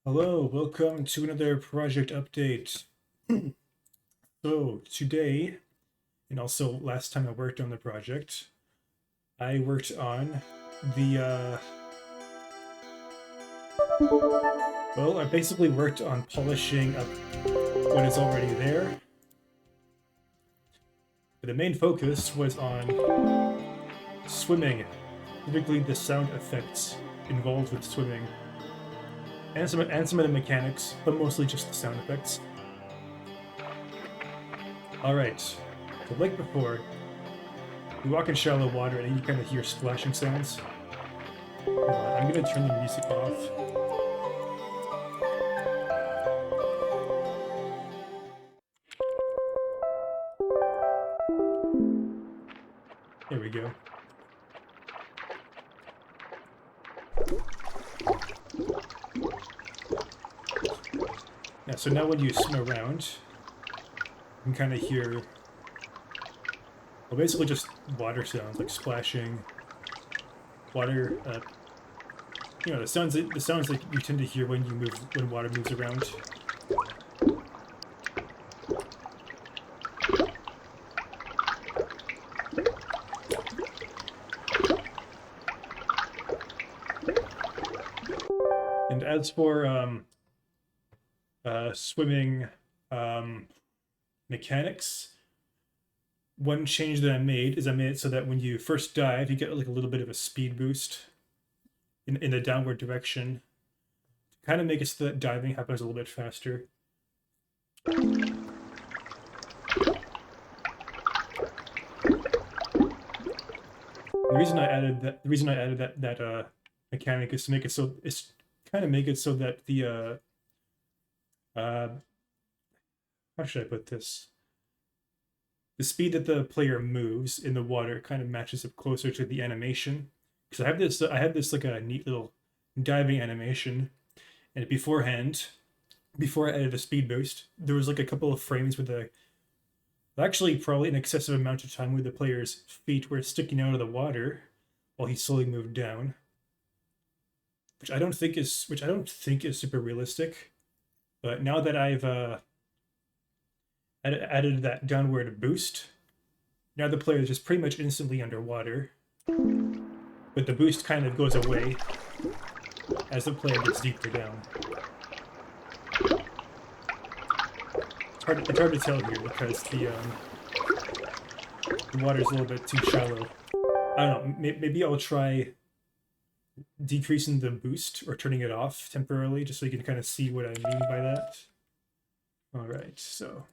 Hello, welcome to another project update. So today, and also last time I worked on the project, I worked on the, well, I basically worked on polishing up what is already there. But the main focus was on swimming, specifically the sound effects involved with swimming, and some of the mechanics, but mostly just the sound effects. Alright, so like before, you walk in shallow water and you kind of hear splashing sounds. Hold on, I'm gonna turn the music off. There we go. Yeah, so now when you swim around, you can kind of hear, well, basically just water sounds, like splashing, water, the sounds that you tend to hear when water moves around. And as for swimming mechanics, one change that I made is I made it so that when you first dive, you get like a little bit of a speed boost in the downward direction, to kind of make it so that diving happens a little bit faster. The reason I added that mechanic is to make it so it's kind of make it so that the how should I put this? The speed that the player moves in the water kind of matches up closer to the animation. Because I have this like a neat little diving animation, and beforehand, before I added a speed boost, there was like a couple of frames with the actually probably an excessive amount of time where the player's feet were sticking out of the water while he slowly moved down, which I don't think is super realistic. But now that I've added that downward boost, now the player is just pretty much instantly underwater. But the boost kind of goes away as the player gets deeper down. It's hard to tell here because the water is a little bit too shallow. I don't know. Maybe I'll try decreasing the boost or turning it off temporarily, just so you can kind of see what I mean by that. All right, so.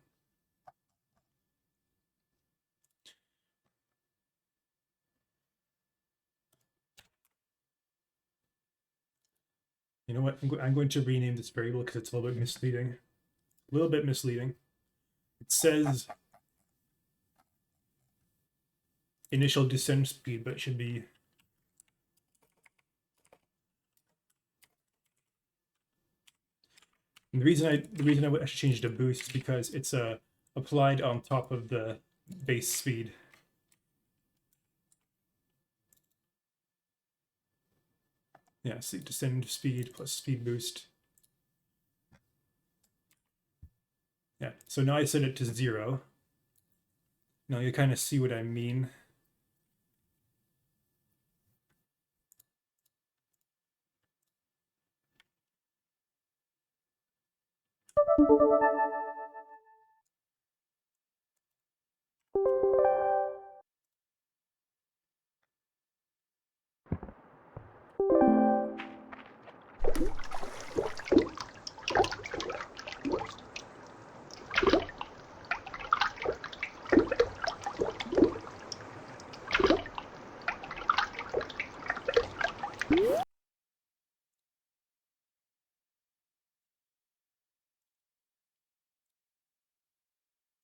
You know what? I'm going to rename this variable because it's a little bit misleading. A little bit misleading. It says initial descent speed, but it should be and the reason I should change it to boost is because it's applied on top of the base speed. Yeah, see, descend speed plus speed boost. Yeah, so now I set it to 0. Now you kind of see what I mean.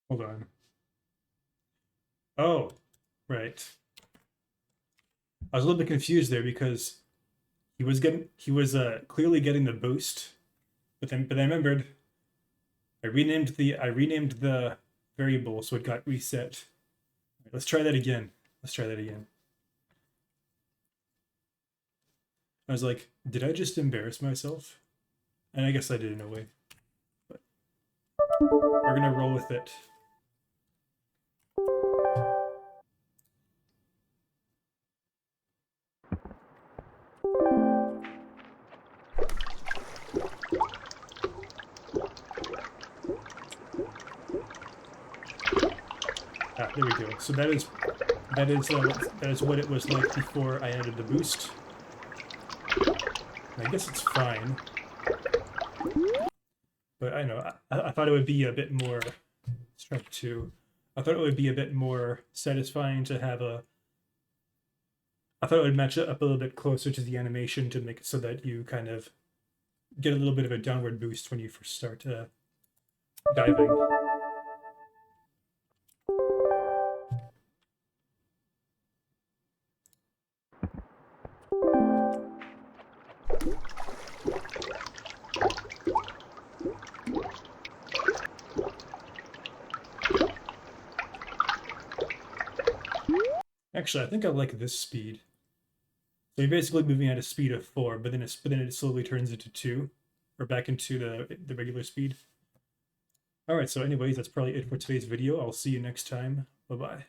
Hold on. Oh, right. I was a little bit confused there because he was clearly getting the boost, but I remembered I renamed the variable so it got reset. Right, let's try that again. Let's try that again. I was like, did I just embarrass myself? And I guess I did in a way. But we're gonna roll with it. Ah, there we go. So that is what it was like before I added the boost. And I guess it's fine. But I know I thought it would be a bit more. Let's try to. I thought it would be a bit more satisfying to have a. I thought it would match it up a little bit closer to the animation to make it so that you kind of get a little bit of a downward boost when you first start diving. Actually, I think I like this speed. So you're basically moving at a speed of 4, but then it slowly turns into 2, or back into the regular speed. All right. So anyways, that's probably it for today's video. I'll see you next time. Bye bye.